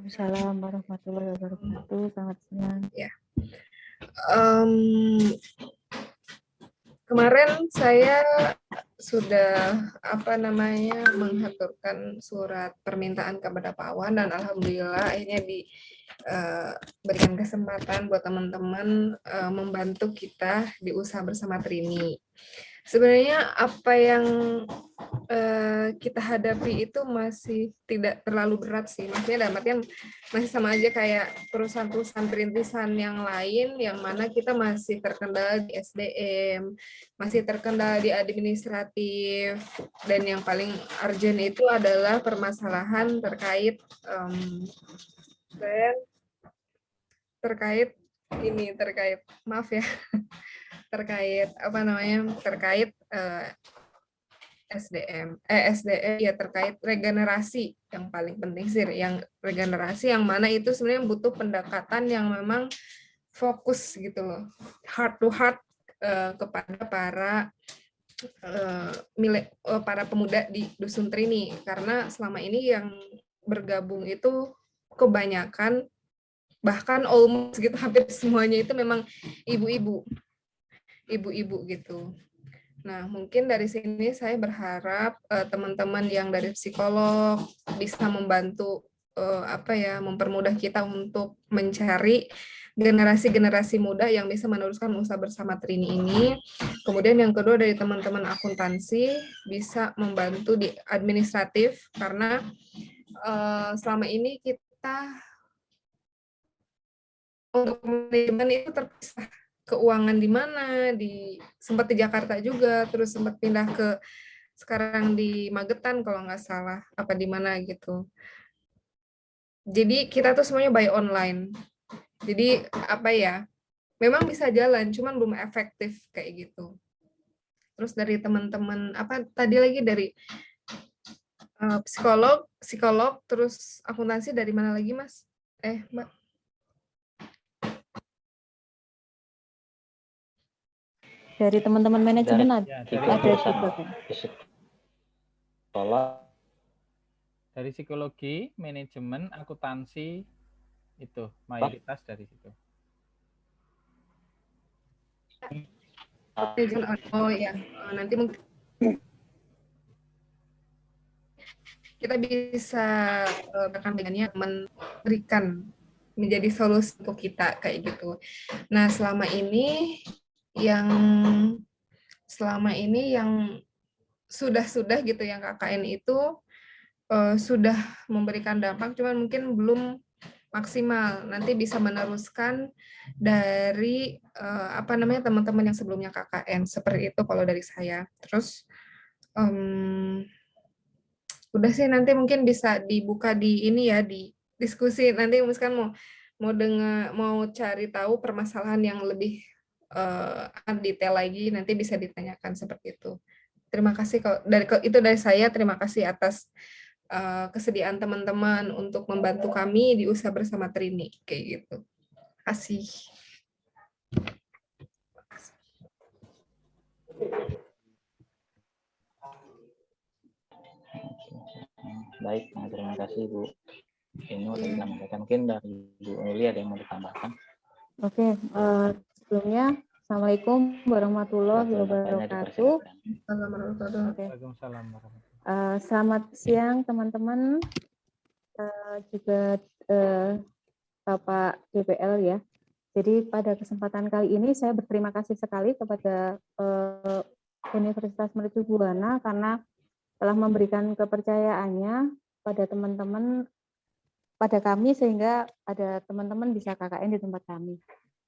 Assalamualaikum warahmatullahi wabarakatuh. Selamat siang. Ya. Kemarin saya sudah mengaturkan surat permintaan kepada Pak Wan, dan alhamdulillah akhirnya diberikan kesempatan buat teman-teman membantu kita di usaha bersama Trini. Sebenarnya apa yang kita hadapi itu masih tidak terlalu berat sih, maksudnya dalam artian masih sama aja kayak perusahaan-perusahaan perintisan yang lain, yang mana kita masih terkendala di SDM, masih terkendala di administratif, dan yang paling urgent itu adalah permasalahan terkait maaf ya, terkait SDM ya, terkait regenerasi, yang paling penting sih yang regenerasi, yang mana itu sebenarnya butuh pendekatan yang memang fokus gitu loh, heart to heart kepada para pemuda di Dusun Trini, karena selama ini yang bergabung itu kebanyakan, bahkan almost gitu, hampir semuanya itu memang ibu-ibu gitu. Nah, mungkin dari sini saya berharap teman-teman yang dari psikolog bisa membantu mempermudah kita untuk mencari generasi-generasi muda yang bisa meneruskan usaha bersama Trini ini. Kemudian yang kedua dari teman-teman akuntansi bisa membantu di administratif, karena selama ini kita untuk manajemen itu terpisah, keuangan di mana, sempat di Jakarta juga, terus sempat pindah ke sekarang di Magetan kalau nggak salah, apa di mana gitu. Jadi kita tuh semuanya by online. Jadi memang bisa jalan, cuman belum efektif kayak gitu. Terus dari teman-teman tadi lagi dari psikolog, terus akuntansi, dari mana lagi Mas? Mbak? Dari teman-teman manajemen ada juga kan? Dari psikologi, manajemen, akuntansi, itu mayoritas dari situ. Oh ya, nanti mungkin kita bisa berkambingannya memberikan menjadi solusi untuk kita kayak gitu. Nah, selama ini yang sudah gitu, yang KKN itu sudah memberikan dampak, cuman mungkin belum maksimal. Nanti bisa meneruskan dari teman-teman yang sebelumnya KKN, seperti itu kalau dari saya. Terus udah sih, nanti mungkin bisa dibuka di ini ya, di diskusi nanti, misalkan mau cari tahu permasalahan yang lebih detail lagi, nanti bisa ditanyakan seperti itu. Terima kasih itu dari saya. Terima kasih atas kesediaan teman-teman untuk membantu kami di usaha bersama Trini kayak gitu. Terima kasih. Baik, terima kasih Bu Inu tadi menyampaikan. Mungkin dari Bu Uli ada yang mau ditambahkan? Oke, sebelumnya Assalamualaikum warahmatullahi wabarakatuh. Waalaikumsalam warahmatullahi. Selamat siang teman-teman, juga Bapak DPL ya. Jadi pada kesempatan kali ini saya berterima kasih sekali kepada Universitas Mercu Buana karena telah memberikan kepercayaannya pada teman-teman, pada kami, sehingga ada teman-teman bisa KKN di tempat kami.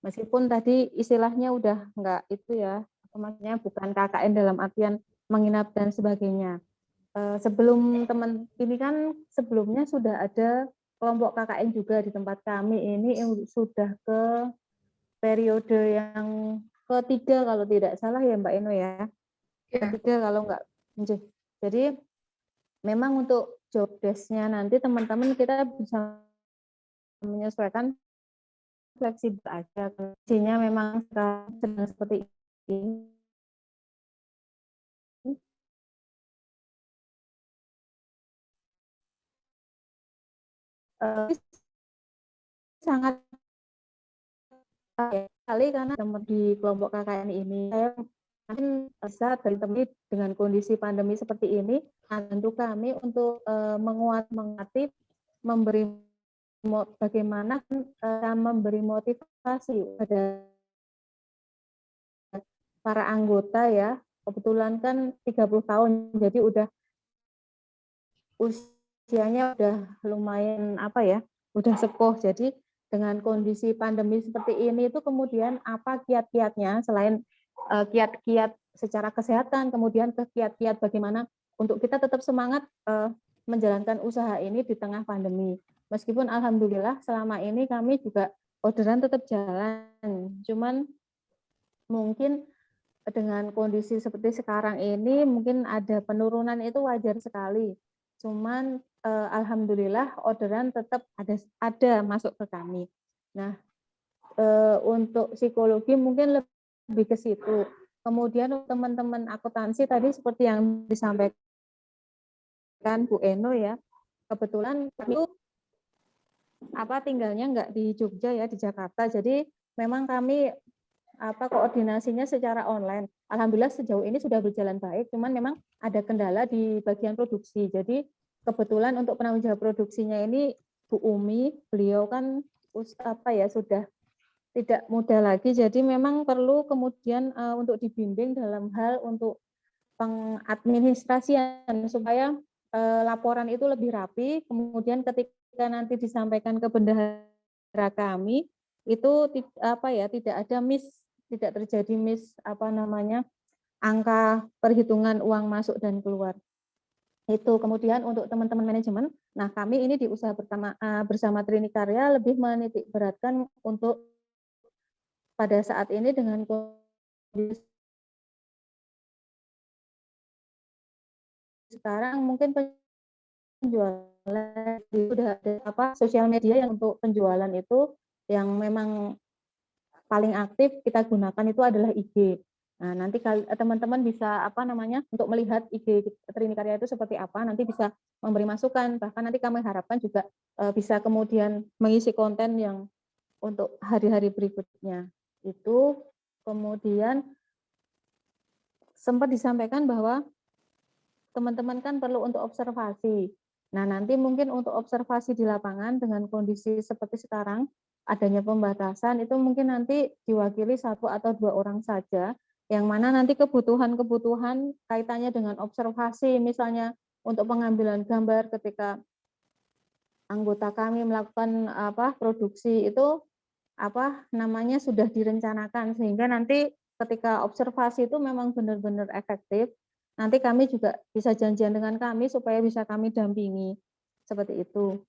Meskipun tadi istilahnya udah enggak itu ya, maksudnya bukan KKN dalam artian menginap dan sebagainya. Sebelum teman ini kan sebelumnya sudah ada kelompok KKN juga di tempat kami, ini sudah ke periode yang ketiga kalau tidak salah ya Mbak Eno ya. Ketiga kalau enggak. Jadi memang untuk job desk-nya nanti teman-teman kita bisa menyesuaikan, fleksibel aja. Kondisinya memang sedang seperti ini. sangat sekali karena teman di kelompok KKN ini saya mungkin bisa teman-teman dengan kondisi pandemi seperti ini membantu kami untuk menguati memberi bagaimana memberi motivasi pada para anggota ya. Kebetulan kan 30 tahun jadi udah usianya udah lumayan udah sepuh. Jadi dengan kondisi pandemi seperti ini itu kemudian apa kiat-kiatnya selain kiat-kiat secara kesehatan, kemudian ke kiat-kiat bagaimana untuk kita tetap semangat menjalankan usaha ini di tengah pandemi. Meskipun alhamdulillah selama ini kami juga orderan tetap jalan. Cuman mungkin dengan kondisi seperti sekarang ini mungkin ada penurunan itu wajar sekali. Cuman alhamdulillah orderan tetap ada masuk ke kami. Nah, untuk psikologi mungkin lebih ke situ. Kemudian teman-teman akuntansi tadi seperti yang disampaikan Bu Eno ya. Kebetulan itu tinggalnya nggak di Jogja ya, di Jakarta. Jadi memang kami koordinasinya secara online. Alhamdulillah sejauh ini sudah berjalan baik, cuman memang ada kendala di bagian produksi. Jadi kebetulan untuk penanggung jawab produksinya ini Bu Umi, beliau kan sudah tidak muda lagi, jadi memang perlu kemudian untuk dibimbing dalam hal untuk pengadministrasian supaya laporan itu lebih rapi. Kemudian ketika nanti disampaikan ke bendahara kami itu tidak ada tidak terjadi angka perhitungan uang masuk dan keluar. Itu kemudian untuk teman-teman manajemen. Nah, kami ini di usaha bersama Trini Karya lebih menitik beratkan untuk pada saat ini dengan kondisi sekarang mungkin penjualan sudah ada sosial media yang untuk penjualan itu yang memang paling aktif kita gunakan itu adalah IG. Nah, nanti teman-teman bisa untuk melihat IG Trini Karya itu seperti apa, nanti bisa memberi masukan, bahkan nanti kami harapkan juga bisa kemudian mengisi konten yang untuk hari-hari berikutnya. Itu kemudian sempat disampaikan bahwa teman-teman kan perlu untuk observasi. Nah, nanti mungkin untuk observasi di lapangan dengan kondisi seperti sekarang, adanya pembatasan itu mungkin nanti diwakili 1 atau 2 orang saja, yang mana nanti kebutuhan-kebutuhan kaitannya dengan observasi, misalnya untuk pengambilan gambar ketika anggota kami melakukan produksi itu sudah direncanakan, sehingga nanti ketika observasi itu memang benar-benar efektif. Nanti kami juga bisa janjian dengan kami supaya bisa kami dampingi. Seperti itu.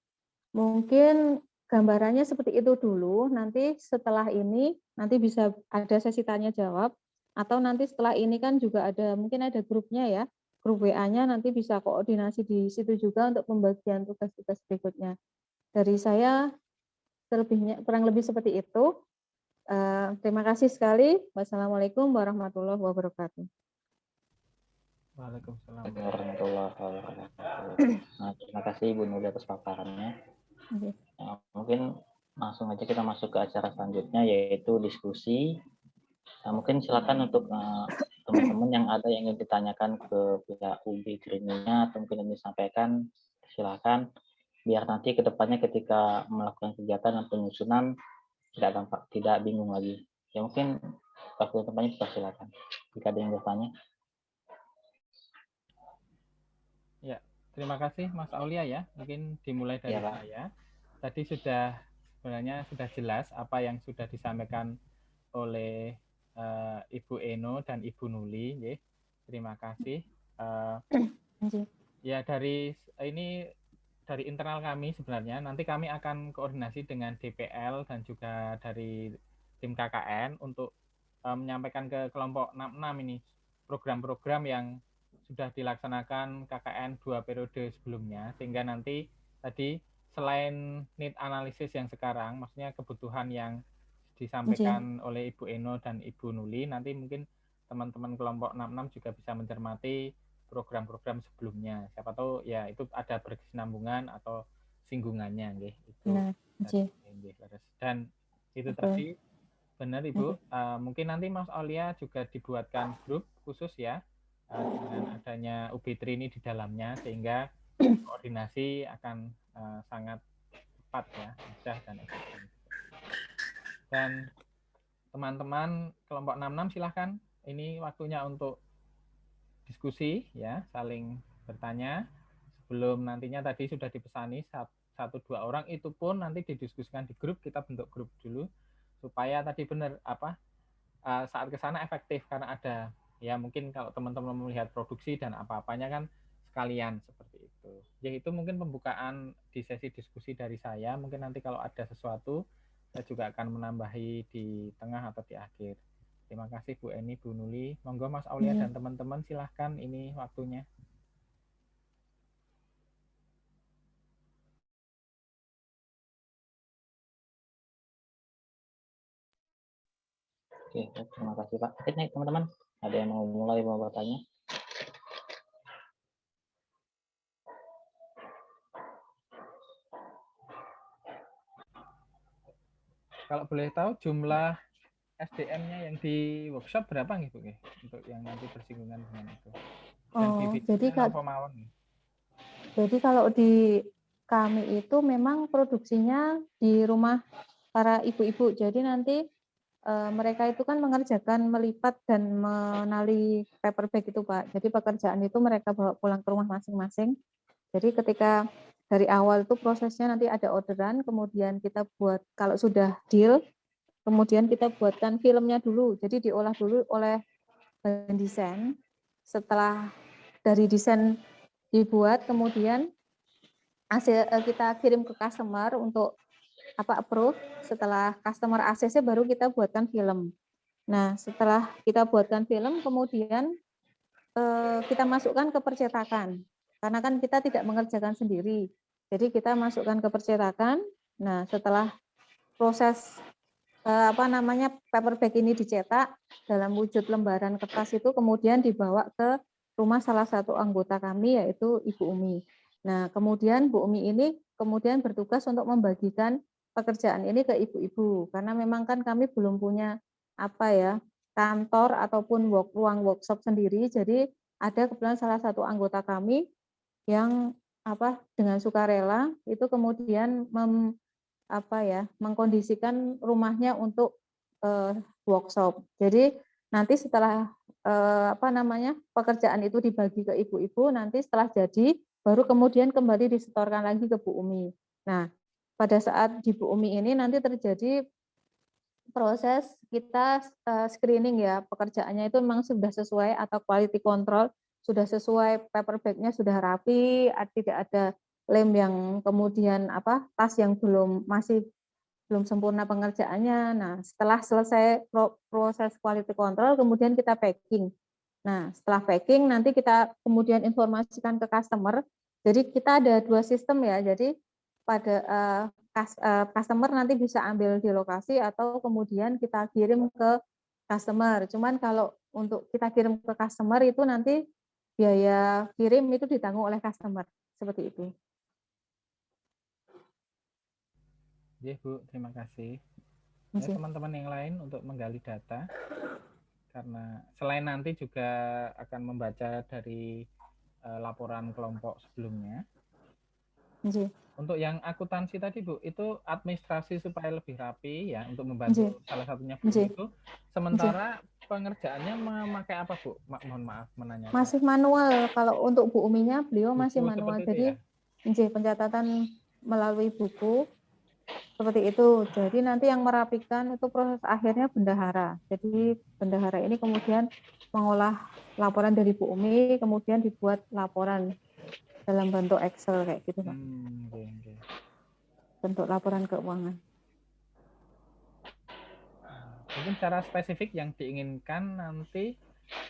Mungkin gambarannya seperti itu dulu. Nanti setelah ini, nanti bisa ada sesi tanya jawab. Atau nanti setelah ini kan juga mungkin ada grupnya ya. Grup WA-nya nanti bisa koordinasi di situ juga untuk pembagian tugas-tugas berikutnya. Dari saya, kurang lebih seperti itu. Terima kasih sekali. Wassalamualaikum warahmatullahi wabarakatuh. Waalaikumsalam. Warahmatullahi wabarakatuh. Nah, terima kasih Bu Nuri atas paparannya. Okay. Nah, mungkin langsung aja kita masuk ke acara selanjutnya, yaitu diskusi. Nah, mungkin silakan untuk teman-teman yang ada yang ingin ditanyakan ke pihak UB Trini-nya atau mungkin yang disampaikan, silakan. Biar nanti ke depannya ketika melakukan kegiatan dan penyusunan tidak bingung lagi. Ya mungkin waktu tempatnya kita silakan. Jika ada yang bertanya. Ya, terima kasih Mas Aulia ya. Mungkin dimulai dari Ya, Pak. saya. Tadi sebenarnya sudah jelas apa yang sudah disampaikan oleh Ibu Eno dan Ibu Nuli. Ya. Terima kasih. Ya dari internal kami sebenarnya. Nanti kami akan koordinasi dengan DPL dan juga dari tim KKN untuk menyampaikan ke kelompok 66 ini program-program yang sudah dilaksanakan KKN 2 periode sebelumnya, sehingga nanti tadi selain need analisis yang sekarang, maksudnya kebutuhan yang disampaikan oleh Ibu Eno dan Ibu Nuli, nanti mungkin teman-teman kelompok 66 juga bisa mencermati program-program sebelumnya. Siapa tahu ya itu ada berkesinambungan atau singgungannya, nggih. Itu. Nah, Dan itu Oke. tadi benar Ibu. Mungkin nanti Mas Aulia juga dibuatkan grup khusus ya dengan adanya UB3 ini di dalamnya, sehingga koordinasi akan sangat cepat ya, mudah dan efisien. Dan teman-teman kelompok 66 silahkan, ini waktunya untuk diskusi ya, saling bertanya. Sebelum nantinya tadi sudah dipesani 1-2 orang, itu pun nanti didiskusikan di grup, kita bentuk grup dulu supaya tadi benar saat ke sana efektif, karena ada ya mungkin kalau teman-teman melihat produksi dan apa-apanya kan sekalian seperti itu. Ya itu mungkin pembukaan di sesi diskusi dari saya. Mungkin nanti kalau ada sesuatu saya juga akan menambahi di tengah atau di akhir. Terima kasih Bu Eni, Bu Nuli. Monggo Mas Aulia dan teman-teman silahkan, ini waktunya. Oke, terima kasih Pak. Oke, nih teman-teman, ada yang mau mulai mau bertanya? Kalau boleh tahu jumlah SDM-nya yang di workshop berapa nih Bu? Untuk yang nanti bersinggungan dengan itu. Dan bibitnya apa mawon nih? Jadi kalau di kami itu memang produksinya di rumah para ibu-ibu. Jadi nanti mereka itu kan mengerjakan melipat dan menali paper bag itu Pak. Jadi pekerjaan itu mereka bawa pulang ke rumah masing-masing. Jadi ketika dari awal itu prosesnya nanti ada orderan, kemudian kita buat, kalau sudah deal, kemudian kita buatkan filmnya dulu. Jadi diolah dulu oleh desain. Setelah dari desain dibuat, kemudian hasil kita kirim ke customer untuk approve. Setelah customer ACC baru kita buatkan film. Nah, setelah kita buatkan film, kemudian kita masukkan ke percetakan. Karena kan kita tidak mengerjakan sendiri. Jadi kita masukkan ke percetakan. Nah, setelah proses paper bag ini dicetak dalam wujud lembaran kertas itu kemudian dibawa ke rumah salah satu anggota kami, yaitu Ibu Umi. Nah, kemudian Bu Umi ini kemudian bertugas untuk membagikan pekerjaan ini ke ibu-ibu, karena memang kan kami belum punya kantor ataupun ruang workshop sendiri. Jadi ada kebetulan salah satu anggota kami yang dengan sukarela itu kemudian mengkondisikan rumahnya untuk workshop. Jadi nanti setelah pekerjaan itu dibagi ke ibu-ibu, nanti setelah jadi baru kemudian kembali disetorkan lagi ke Bu Umi. Nah, pada saat di Bu Umi ini nanti terjadi proses kita screening ya, pekerjaannya itu memang sudah sesuai atau quality control sudah sesuai, paper bag-nya sudah rapi, tidak ada lem yang kemudian tas yang masih belum sempurna pengerjaannya. Nah, setelah selesai proses quality control, kemudian kita packing. Nah, setelah packing nanti kita kemudian informasikan ke customer. Jadi kita ada 2 sistem ya. Jadi pada customer nanti bisa ambil di lokasi atau kemudian kita kirim ke customer. Cuman kalau untuk kita kirim ke customer itu nanti biaya kirim itu ditanggung oleh customer. Seperti itu. Ya Bu, terima kasih. Ya, teman-teman yang lain untuk menggali data, karena selain nanti juga akan membaca dari laporan kelompok sebelumnya. Untuk yang akuntansi tadi Bu, itu administrasi supaya lebih rapi ya, untuk membantu salah satunya Bu itu. Sementara pengerjaannya memakai apa Bu? Mohon maaf menanya. Masih manual. Kalau untuk Bu Uminya beliau masih manual. Jadi pencatatan melalui buku seperti itu. Jadi nanti yang merapikan itu proses akhirnya bendahara. Jadi bendahara ini kemudian mengolah laporan dari Bu Umi, kemudian dibuat laporan dalam bentuk Excel kayak gitu Pak. Bentuk laporan keuangan. Mungkin secara spesifik yang diinginkan nanti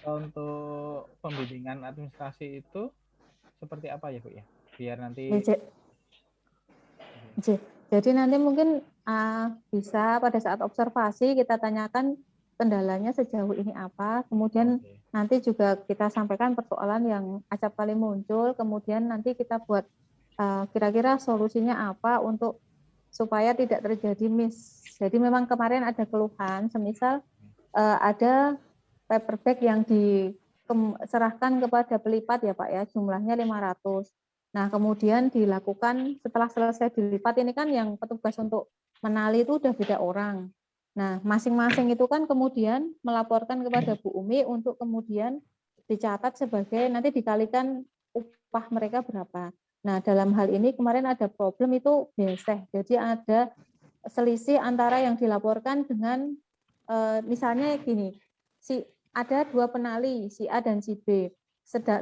untuk pembimbingan administrasi itu seperti apa ya Bu ya? Biar nanti jadi nanti mungkin bisa pada saat observasi kita tanyakan kendalanya sejauh ini apa, kemudian nanti juga kita sampaikan persoalan yang acap kali muncul, kemudian nanti kita buat kira-kira solusinya apa untuk supaya tidak terjadi miss. Jadi memang kemarin ada keluhan, semisal ada paper bag yang diserahkan kepada pelipat ya Pak ya, jumlahnya 500. Nah kemudian dilakukan setelah selesai dilipat ini kan yang petugas untuk menali itu udah beda orang. Nah masing-masing itu kan kemudian melaporkan kepada Bu Umi untuk kemudian dicatat sebagai nanti dikalikan upah mereka berapa. Nah dalam hal ini kemarin ada problem itu beseh, jadi ada selisih antara yang dilaporkan dengan misalnya gini, ada 2 penali, si A dan si B.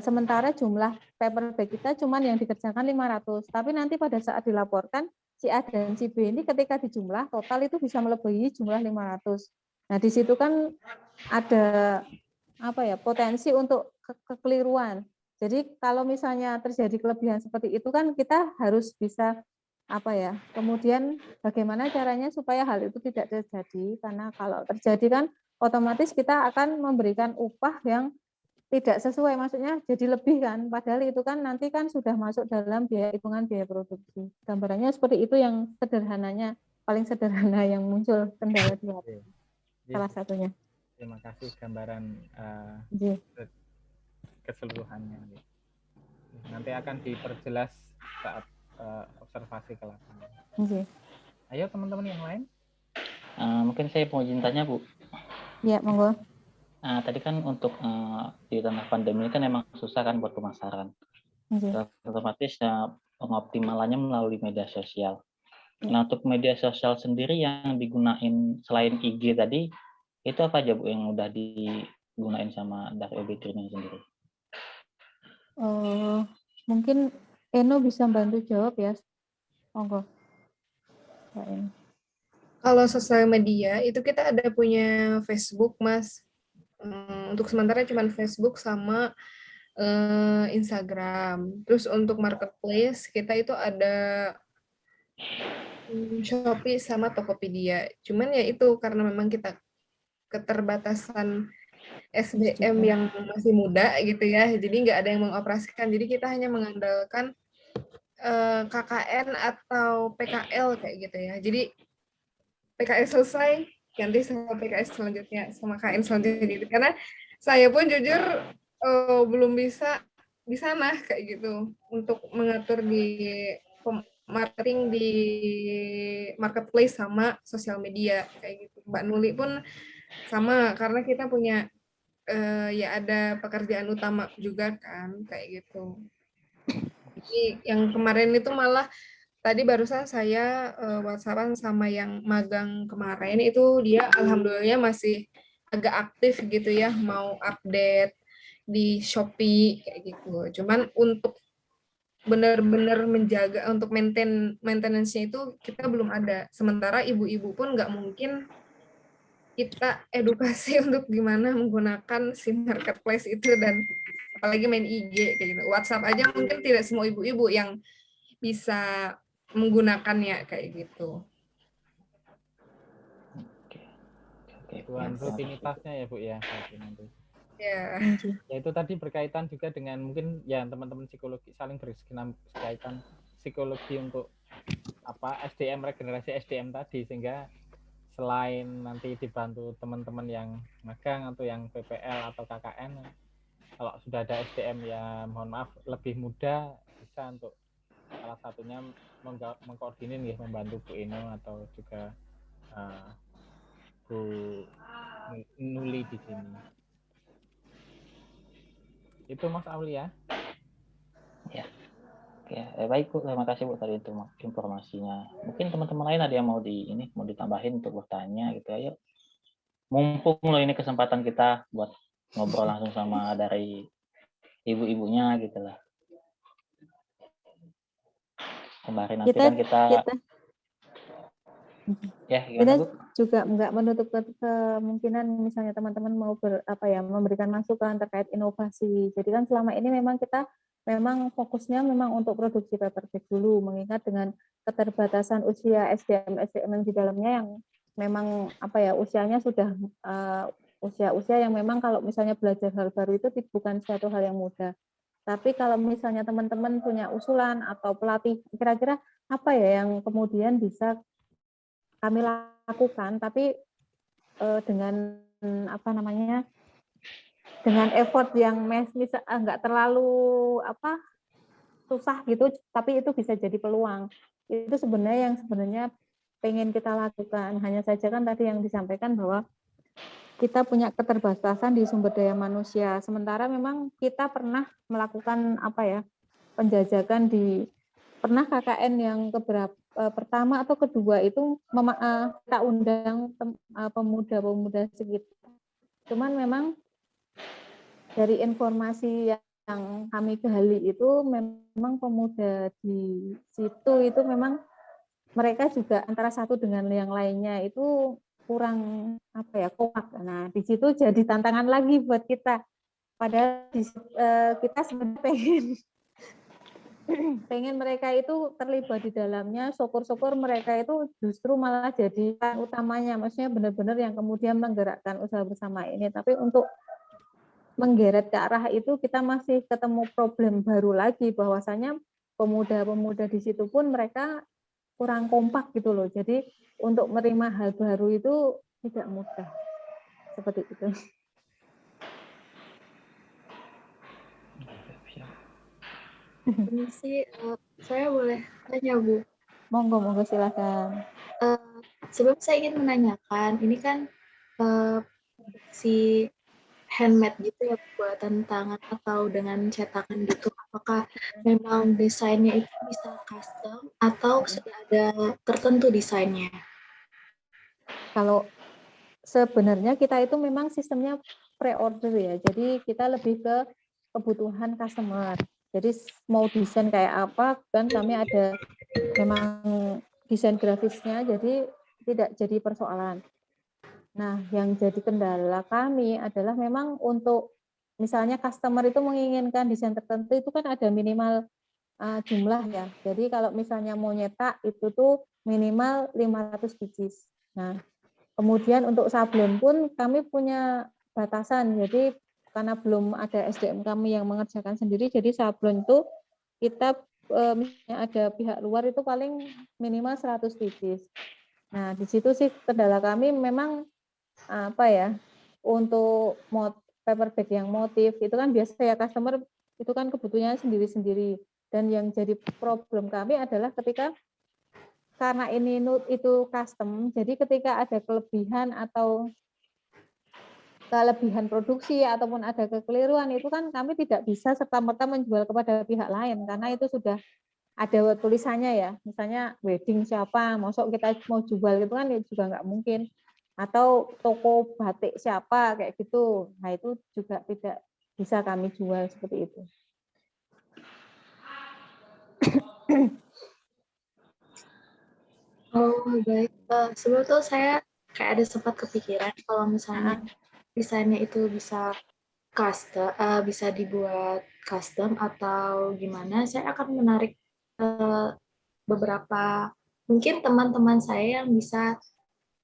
Sementara jumlah paper bag kita cuman yang dikerjakan 500, tapi nanti pada saat dilaporkan si A dan si B ini ketika dijumlah total itu bisa melebihi jumlah 500. Nah, di situ kan ada potensi untuk kekeliruan. Jadi kalau misalnya terjadi kelebihan seperti itu kan kita harus bisa kemudian bagaimana caranya supaya hal itu tidak terjadi, karena kalau terjadi kan otomatis kita akan memberikan upah yang tidak sesuai, maksudnya jadi lebih kan, padahal itu kan nanti kan sudah masuk dalam hitungan biaya produksi. Gambarannya seperti itu yang sederhananya, paling sederhana yang muncul kendala di hati. Salah satunya. Terima kasih gambaran keseluruhannya. Nanti akan diperjelas saat observasi ke lapangan. Ayo teman-teman yang lain. Mungkin saya mau izin tanya Bu. Ya, monggo. Tadi kan untuk di tengah pandemi ini kan emang susah kan buat pemasaran. Otomatis pengoptimalannya melalui media sosial. Nah untuk media sosial sendiri yang digunain selain IG tadi, itu apa aja Bu yang udah digunain sama dari UB Training sendiri? Mungkin Eno bisa bantu jawab ya. Monggo. Kalau sosial media itu kita ada punya Facebook, Mas. Untuk sementara cuma Facebook sama Instagram. Terus untuk marketplace kita itu ada Shopee sama Tokopedia. Cuman ya itu karena memang kita keterbatasan SDM yang masih muda gitu ya, jadi nggak ada yang mengoperasikan. Jadi kita hanya mengandalkan KKN atau PKL kayak gitu ya. Jadi PKL selesai, ganti sama PKS selanjutnya, sama KN selanjutnya gitu. Karena saya pun jujur belum bisa di sana kayak gitu untuk mengatur di marketing di marketplace sama sosial media kayak gitu. Mbak Nuli pun sama karena kita punya ya ada pekerjaan utama juga kan kayak gitu. Jadi yang kemarin itu malah tadi barusan saya WhatsApp-an sama yang magang kemarin itu dia alhamdulillah masih agak aktif gitu ya, mau update di Shopee kayak gitu. Cuman untuk benar-benar menjaga untuk maintenance-nya itu kita belum ada. Sementara ibu-ibu pun nggak mungkin kita edukasi untuk gimana menggunakan si marketplace itu dan apalagi main IG kayak gitu. WhatsApp aja mungkin tidak semua ibu-ibu yang bisa menggunakannya kayak gitu. Tuan rutinitasnya ya Bu ya nanti. Ya. Ya itu tadi berkaitan juga dengan mungkin ya teman-teman psikologi saling berkaitan psikologi untuk SDM, regenerasi SDM tadi, sehingga selain nanti dibantu teman-teman yang magang atau yang PPL atau KKN, kalau sudah ada SDM ya mohon maaf lebih mudah bisa untuk salah satunya mengkoordinir ya, membantu Bu Eno atau juga Bu Nuli di sini. Itu Mas Aulia. Ya. Baik Bu, terima kasih Bu tadi untuk informasinya. Mungkin teman-teman lain ada yang mau ditambahin untuk bertanya gitu. Ayo. Mumpung loh ini kesempatan kita buat ngobrol langsung sama dari ibu-ibunya gitu lah. Kemarin nanti kita ya gimana Bu? Juga nggak menutup kemungkinan misalnya teman-teman mau memberikan masukan terkait inovasi. Jadi kan selama ini memang kita fokusnya untuk produksi paper bag dulu, mengingat dengan keterbatasan usia SDM yang di dalamnya yang memang usianya sudah usia yang memang kalau misalnya belajar hal baru itu bukan suatu hal yang mudah. Tapi kalau misalnya teman-teman punya usulan atau pelatih, kira-kira apa ya yang kemudian bisa kami lakukan, tapi dengan apa namanya, dengan effort yang nggak terlalu apa susah gitu, tapi itu bisa jadi peluang. Itu sebenarnya yang pengen kita lakukan. Hanya saja kan tadi yang disampaikan bahwa kita punya keterbatasan di sumber daya manusia. Sementara memang kita pernah melakukan apa ya, penjajakan pernah KKN yang pertama atau kedua itu kita undang pemuda-pemuda sekitar. Cuman memang dari informasi yang kami gali itu memang pemuda di situ itu memang mereka juga antara satu dengan yang lainnya itu kurang apa ya, kompak. Nah, di situ jadi tantangan lagi buat kita. Padahal kita sebenarnya pengen mereka itu terlibat di dalamnya, syukur-syukur mereka itu justru malah jadi utamanya, maksudnya benar-benar yang kemudian menggerakkan usaha bersama ini. Tapi untuk menggeret ke arah itu kita masih ketemu problem baru lagi, bahwasanya pemuda-pemuda di situ pun mereka kurang kompak gitu loh. Jadi untuk menerima hal baru itu tidak mudah. Seperti itu. Permisi, saya boleh tanya, Bu? Monggo silakan. Sebelum saya ingin menanyakan, ini kan si handmade gitu ya, buatan tangan atau dengan cetakan gitu. Apakah memang desainnya itu bisa custom atau sudah ada tertentu desainnya? Kalau sebenarnya kita itu memang sistemnya pre-order ya. Jadi kita lebih ke kebutuhan customer. Jadi mau desain kayak apa kan kami ada memang desain grafisnya, jadi tidak jadi persoalan. Nah, yang jadi kendala kami adalah memang untuk misalnya customer itu menginginkan desain tertentu itu kan ada minimal jumlah ya. Jadi kalau misalnya mau nyetak itu tuh minimal 500 biji. Nah, kemudian untuk sablon pun kami punya batasan. Jadi karena belum ada SDM kami yang mengerjakan sendiri, jadi sablon itu kita misalnya ada pihak luar itu paling minimal 100 biji. Nah, di situ sih kendala kami memang apa ya, untuk paper bag yang motif itu kan biasa ya customer itu kan kebutuhannya sendiri-sendiri. Dan yang jadi problem kami adalah ketika karena ini itu custom, jadi ketika ada kelebihan atau kelebihan produksi ataupun ada kekeliruan itu kan kami tidak bisa serta-merta menjual kepada pihak lain karena itu sudah ada tulisannya ya, misalnya wedding siapa, masuk kita mau jual gitu kan ya juga nggak mungkin, atau toko batik siapa kayak gitu, nah itu juga tidak bisa kami jual seperti itu. Oh, baik. Sebelum itu saya kayak ada sempat kepikiran kalau misalnya desainnya itu bisa custom, bisa dibuat custom atau gimana, saya akan menarik beberapa mungkin teman-teman saya yang bisa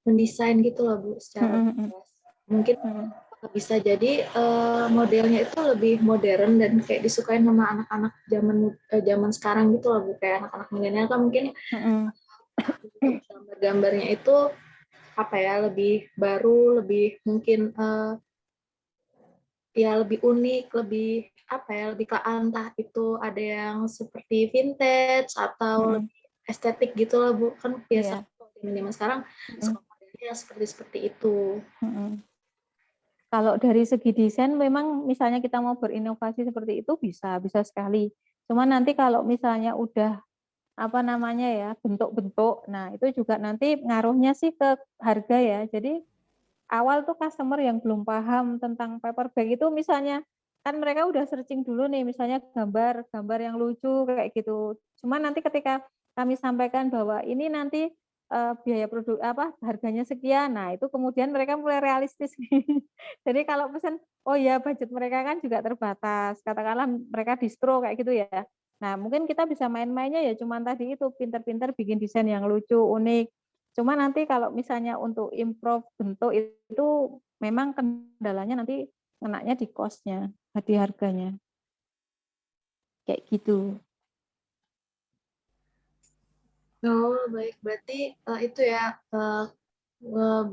mendesain gitu loh, Bu, secara bebas. Mungkin bisa jadi modelnya itu lebih modern dan kayak disukain sama anak-anak zaman sekarang gitu loh, Bu, kayak anak-anak milenial kan mungkin gambar-gambarnya itu apa ya, lebih baru, lebih mungkin ya lebih unik, lebih apa ya, lebih ke entah itu ada yang seperti vintage atau lebih estetik gitu lah, Bu. Kan biasa di zaman sekarang suka modelnya seperti itu. Kalau dari segi desain memang misalnya kita mau berinovasi seperti itu bisa sekali. Cuma nanti kalau misalnya udah apa namanya ya, bentuk-bentuk, nah itu juga nanti ngaruhnya sih ke harga ya. Jadi awal tuh customer yang belum paham tentang paper bag itu misalnya kan mereka udah searching dulu nih misalnya gambar yang lucu kayak gitu. Cuma nanti ketika kami sampaikan bahwa ini nanti biaya produk harganya sekian, nah itu kemudian mereka mulai realistis. Jadi kalau pesan, oh ya budget mereka kan juga terbatas, katakanlah mereka distro kayak gitu ya. Nah mungkin kita bisa main-mainnya ya cuman tadi itu pinter-pinter bikin desain yang lucu, unik. Cuma nanti kalau misalnya untuk improve bentuk itu memang kendalanya nanti kenanya di cost-nya, di harganya. Kayak gitu. Oh, baik. Berarti itu ya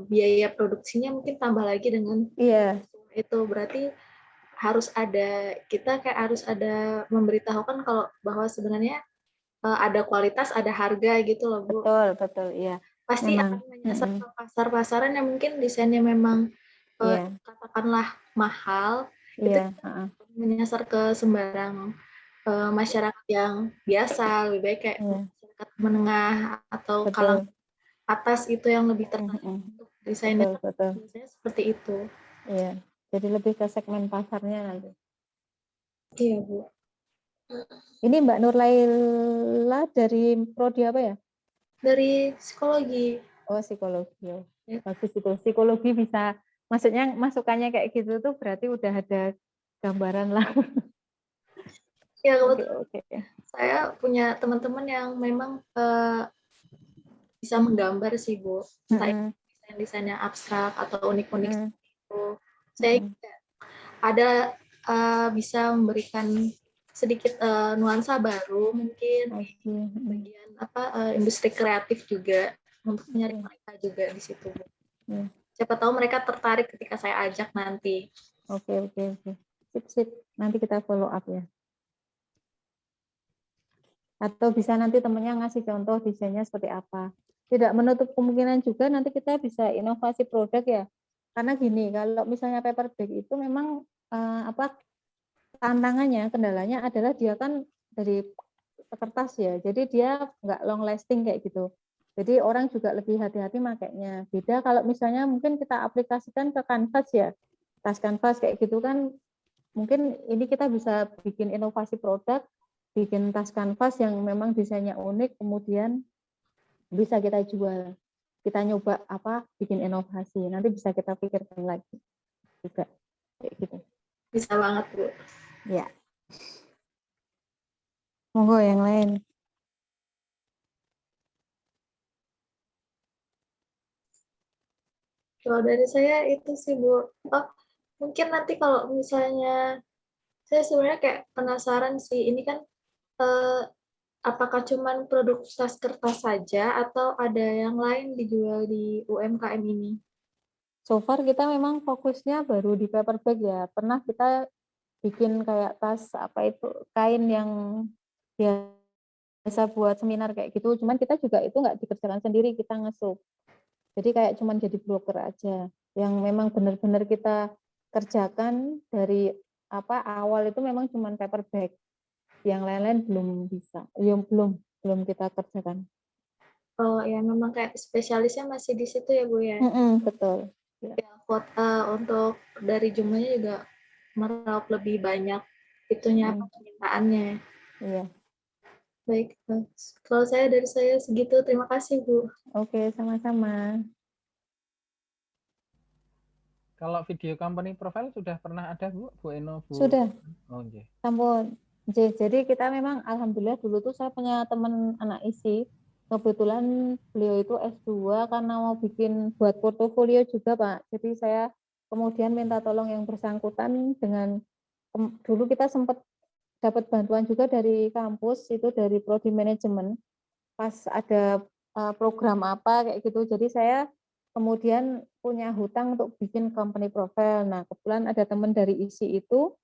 biaya produksinya mungkin tambah lagi dengan Iya, itu. Berarti kita kayak harus ada memberitahukan kalau bahwa sebenarnya ada kualitas, ada harga gitu loh, Bu. betul, betul, iya. Pasti Memang, akan menyasar ke pasar-pasaran yang mungkin desainnya memang iya, katakanlah mahal, itu iya, heeh, menyasar ke sembarang masyarakat yang biasa, lebih baik kayak iya, masyarakat menengah atau kalangan betul, atas itu yang lebih tertarik heeh, untuk desainnya betul, betul, biasanya seperti itu. iya. Jadi lebih ke segmen pasarnya nanti. Iya, Bu. Ini Mbak Nurlaila dari prodi apa ya? Dari psikologi. Oh, psikologi. Oh. Ya. Bagus itu. Psikologi bisa, maksudnya masukannya kayak gitu tuh berarti udah ada gambaran lah. Ya, Oke, kebetulan oke. saya punya teman-teman yang memang bisa menggambar sih, Bu. Entah itu Mm-mm, desain-desain yang abstrak atau unik-unik mm-mm, seperti itu. Saya mm-mm. ada bisa memberikan sedikit nuansa baru mungkin I di see. Mm-mm. bagian industri kreatif juga untuk mencari Oke. mereka juga di situ, Bu. Iya. Siapa tahu mereka tertarik ketika saya ajak nanti. Oke, oke, oke. Sip, sip. Nanti kita follow up ya. Atau bisa nanti temennya ngasih contoh desainnya seperti apa. Tidak menutup kemungkinan juga nanti kita bisa inovasi produk ya. Karena gini, kalau misalnya paper bag itu memang apa tantangannya, kendalanya adalah dia kan dari kertas ya, jadi dia nggak long lasting kayak gitu. Jadi orang juga lebih hati-hati makainya. Beda kalau misalnya mungkin kita aplikasikan ke kanvas ya, tas kanvas kayak gitu kan, mungkin ini kita bisa bikin inovasi produk, bikin tas kanvas yang memang desainnya unik, kemudian bisa kita jual. Kita nyoba apa, bikin inovasi. Nanti bisa kita pikirkan lagi juga kayak gitu. Bisa banget, Bu. Ya, monggo yang lain. Kalau dari saya itu sih, Bu. Oh, mungkin nanti kalau misalnya saya sebenarnya kayak penasaran sih, ini kan eh, apakah cuman produk tas kertas saja atau ada yang lain dijual di UMKM ini? So far kita memang fokusnya baru di paper bag ya. Pernah kita bikin kayak tas apa itu kain yang biasa buat seminar kayak gitu. Cuman kita juga itu nggak dikerjakan sendiri, kita ngesup. Jadi kayak cuman jadi broker aja. Yang memang benar-benar kita kerjakan dari apa awal itu memang cuman paper bag. Yang lain-lain belum bisa. Belum kita kerjakan. Oh ya, memang kayak spesialisnya masih di situ ya, Bu ya. Betul. Ya. Untuk dari jumlahnya juga meraup lebih banyak itunya permintaannya. Iya. Baik, kalau dari saya segitu. Terima kasih, Bu. Oke, sama-sama. Kalau video company profile sudah pernah ada, Bu Eno, Bu? Sudah. Oh, okay. Sampun. Jadi kita memang alhamdulillah dulu tuh saya punya teman anak isi. Kebetulan beliau itu S2 karena mau bikin buat portofolio juga, Pak. Jadi saya kemudian minta tolong yang bersangkutan dengan dulu kita sempat dapat bantuan juga dari kampus itu dari prodi manajemen. Pas ada program apa kayak gitu. Jadi saya kemudian punya hutang untuk bikin company profile. Nah, kebetulan ada teman dari isi itu.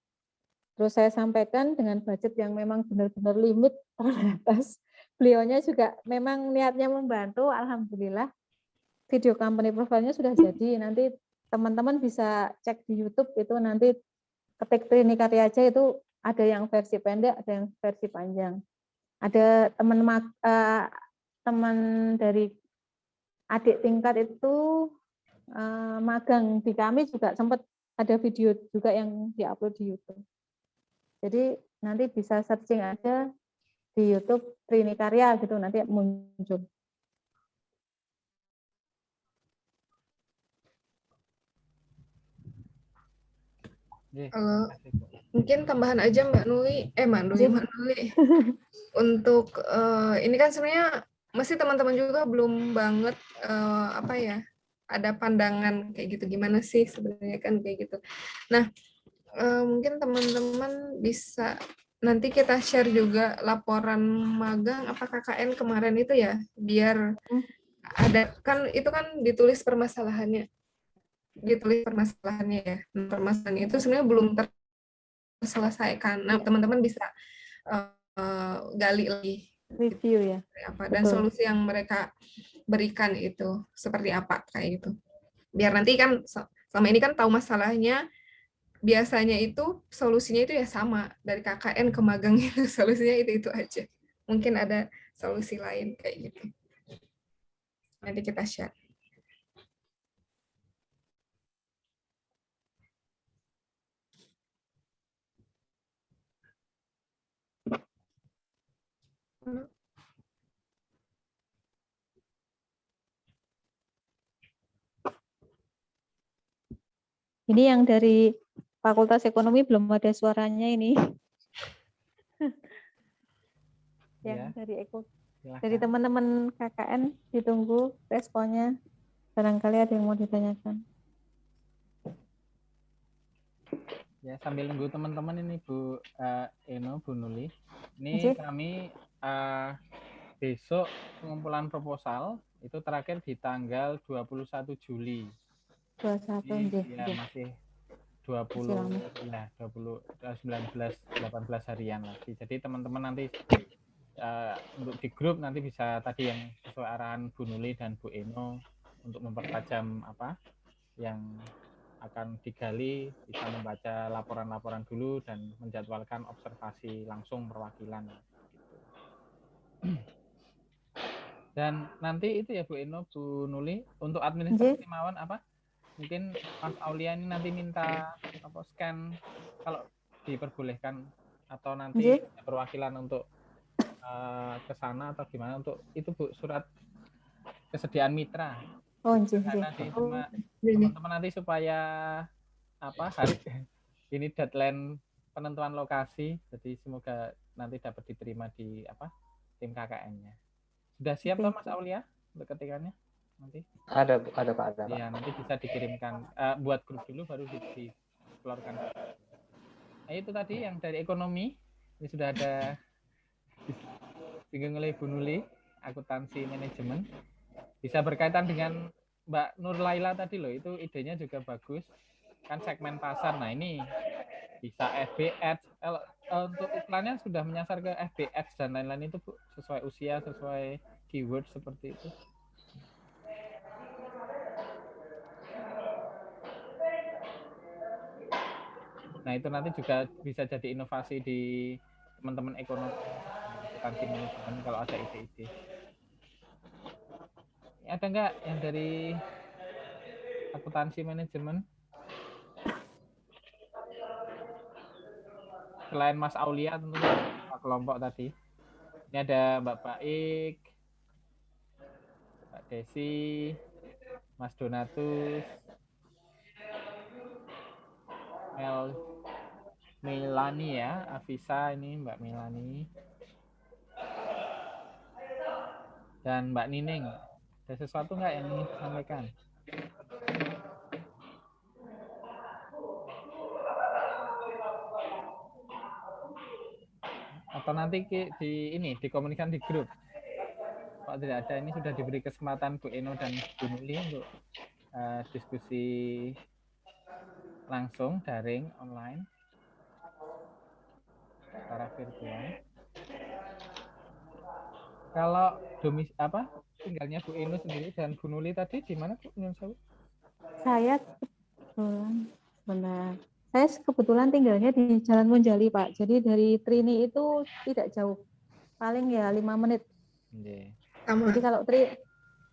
Terus saya sampaikan dengan budget yang memang benar-benar limit terbatas. Beliaunya juga memang niatnya membantu, alhamdulillah. Video company profile-nya sudah jadi. Nanti teman-teman bisa cek di YouTube itu nanti ketik Trini Karya aja itu ada yang versi pendek, ada yang versi panjang. Ada teman dari adik tingkat itu magang di kami juga sempat ada video juga yang diupload di YouTube. Jadi nanti bisa searching aja di YouTube Trini Karya gitu nanti muncul. Mungkin tambahan aja Mbak Nuli, untuk ini kan sebenarnya masih teman-teman juga belum banget apa ya, ada pandangan kayak gitu gimana sih sebenarnya kan kayak gitu. Nah, mungkin teman-teman bisa nanti kita share juga laporan magang apa KKN kemarin itu ya, biar ada, kan itu kan ditulis permasalahannya ya. Nah, permasalahannya itu sebenarnya belum terselesaikan. Nah, teman-teman bisa gali lagi Review ya. apa dan Betul. solusi yang mereka berikan itu seperti apa kayak gitu. Biar nanti kan selama ini kan tahu masalahnya, biasanya itu solusinya itu ya sama dari KKN ke magang itu solusinya itu aja. Mungkin ada solusi lain kayak gitu. Nanti kita share. Ini yang dari Fakultas Ekonomi belum ada suaranya ini. Yang Ya, dari silahkan. dari teman-teman KKN ditunggu responnya. Barangkali ada yang mau ditanyakan. Ya, sambil nunggu teman-teman ini Bu Eno, Bu Nuli. Oke. Ini kami besok pengumpulan proposal itu terakhir di tanggal 21 Juli. 21 Jadi ya nggih. masih Masih lama. 18 harian lagi. Jadi teman-teman nanti untuk di grup nanti bisa tadi yang sesuai arahan Bu Nuli dan Bu Eno untuk mempertajam apa yang akan digali, bisa membaca laporan-laporan dulu dan menjadwalkan observasi langsung perwakilan. Dan nanti itu ya Bu Eno, Bu Nuli, untuk administrasi mawon apa? Mungkin Mas Aulia ini nanti minta apa scan kalau diperbolehkan atau nanti perwakilan untuk ke sana atau gimana untuk itu Bu, surat kesediaan mitra. Oh, Nanti cuma teman-teman nanti supaya apa hari ini deadline penentuan lokasi, jadi semoga nanti dapat diterima di apa tim KKN-nya. Sudah siap toh Mas Aulia untuk ketikannya nanti? Ada Pak. Ya, nanti bisa dikirimkan buat grup dulu baru dikeluarkan. Nah, itu tadi yang dari ekonomi ini sudah ada disinggung oleh Bu Nuli, akuntansi manajemen. Bisa berkaitan dengan Mbak Nur Laila tadi loh, itu idenya juga bagus. Kan segmen pasar. Nah, ini bisa FB Ads. Untuk iklannya sudah menyasar ke FB Ads dan lain-lain itu Bu, sesuai usia, sesuai keyword seperti itu. Nah, itu nanti juga bisa jadi inovasi di teman-teman ekonomi akuntansi manajemen kalau ada ide-ide. Ada nggak yang dari akuntansi manajemen? Selain Mas Aulia tentunya Pak kelompok tadi. Ini ada Mbak Baik, Mbak Desi, Mas Donatus, Melani ya, Afisa ini Mbak Melani. Dan Mbak Nining. Ada sesuatu nggak yang ingin disampaikan? Atau nanti dikomunikasikan di grup. Kalau tidak ada, ini sudah diberi kesempatan Bu Eno dan Bu Nuli untuk diskusi langsung, daring, online, secara virtual. Kalau tinggalnya Bu Eno sendiri dan Bu Nuli tadi di mana Bu? Saya kebetulan tinggalnya di Jalan Monjali Pak. Jadi dari Trini itu tidak jauh, paling ya 5 menit. Jadi kalau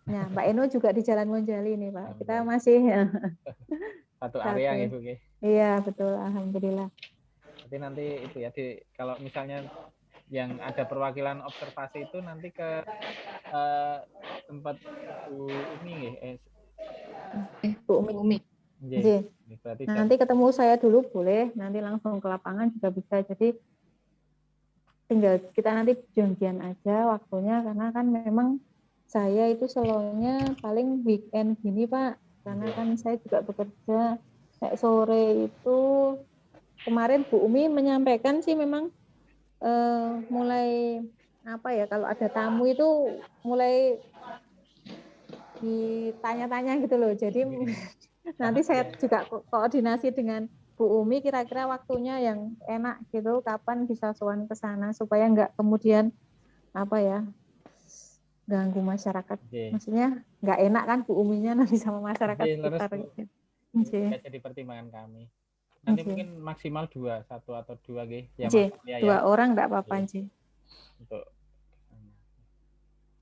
ya Mbak Eno juga di Jalan Monjali nih Pak. Kita masih satu area ya Bu. Iya betul, alhamdulillah. Jadi nanti itu ya kalau misalnya yang ada perwakilan observasi itu nanti ke tempat Bu Umi Bu Umi. Berarti nanti ketemu saya dulu boleh, nanti langsung ke lapangan juga bisa. Jadi tinggal kita nanti janjian aja waktunya, karena kan memang saya itu selalunya paling weekend gini Pak, karena kan saya juga bekerja kayak sore itu. Kemarin Bu Umi menyampaikan sih memang mulai apa ya, kalau ada tamu itu mulai ditanya-tanya gitu loh. Jadi nanti saya juga koordinasi dengan Bu Umi kira-kira waktunya yang enak gitu, kapan bisa sowan ke sana supaya nggak kemudian apa ya, ganggu masyarakat. Maksudnya nggak enak kan Bu Uminya nanti sama masyarakat sekitar gitu. Bisa jadi pertimbangan kami. Nanti mungkin maksimal 2, 1 atau 2 ya, ya, 2 orang enggak apa-apa, Nji. Untuk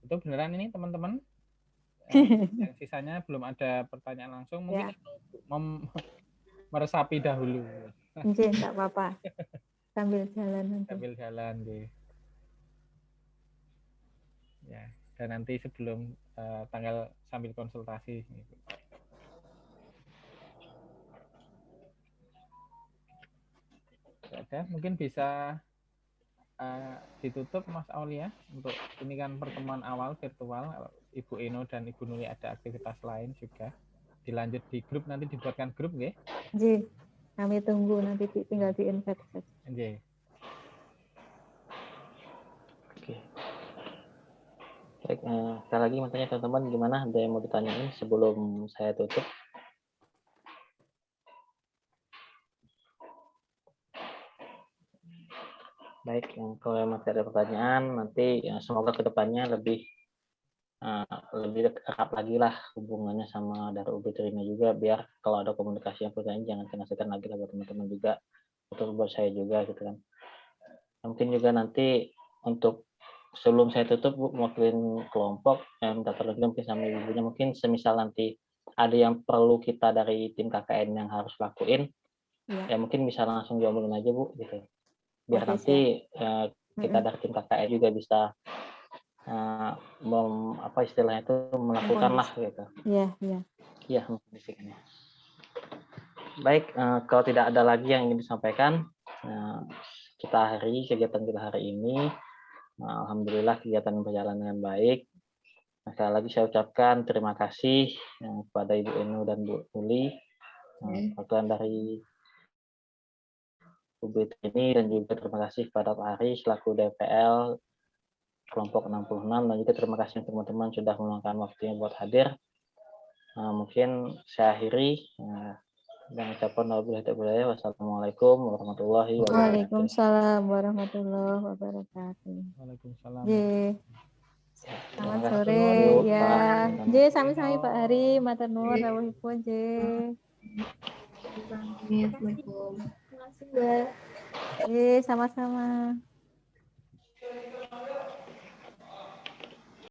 itu beneran ini teman-teman. Yang sisanya belum ada pertanyaan langsung, mungkin meresapi dahulu. Nji, enggak apa-apa. Sambil jalan nanti. Sambil jalan, Nji. Ya, dan nanti sebelum tanggal sambil konsultasi gitu. Ada, mungkin bisa ditutup Mas Aulia untuk ini kan pertemuan awal virtual. Ibu Eno dan Ibu Nuli ada aktivitas lain juga. Dilanjut di grup, nanti dibuatkan grup nggih? Nggih. Kami tunggu, nanti tinggal di-invite saja. Nggih. Oke. Baik, sekali lagi matanya teman-teman, gimana, ada yang mau ditanyain sebelum saya tutup? Baik, kalau masih ada pertanyaan, nanti semoga kedepannya lebih erat lagi lah hubungannya sama dari UB Trini juga, biar kalau ada komunikasi yang pertanyaan jangan kena-sekan lagi lah buat teman-teman juga, atau buat saya juga gitu kan. Mungkin juga nanti untuk sebelum saya tutup Bu, mewakilin kelompok yang minta terlebih mungkin sama ibunya, mungkin semisal nanti ada yang perlu kita dari tim KKN yang harus lakuin, ya mungkin bisa langsung diomongin aja Bu gitu. Biar nanti kita dari tim KKN juga bisa apa istilahnya itu melakukan lah gitu. Iya, mengkondisikannya. Baik, kalau tidak ada lagi yang ingin disampaikan, kita akhiri kegiatan kita hari ini. Alhamdulillah kegiatan berjalan dengan baik. Sekali lagi saya ucapkan terima kasih kepada Ibu Eno dan Bu Nuli, perwakilan dari UB ini, dan juga terima kasih kepada Pak Hari selaku DPL kelompok 66, dan juga terima kasih teman-teman sudah meluangkan waktunya buat hadir. Mungkin saya akhiri dengan ucapan wassalamualaikum warahmatullahi wabarakatuh. Waalaikumsalam warahmatullahi wabarakatuh. Waalaikumsalam. Selamat sore ya. J, sami-sami Pak Hari, matur nuwun rawuhipun J. Assalamualaikum. Terima kasih, Mbak. Sama-sama.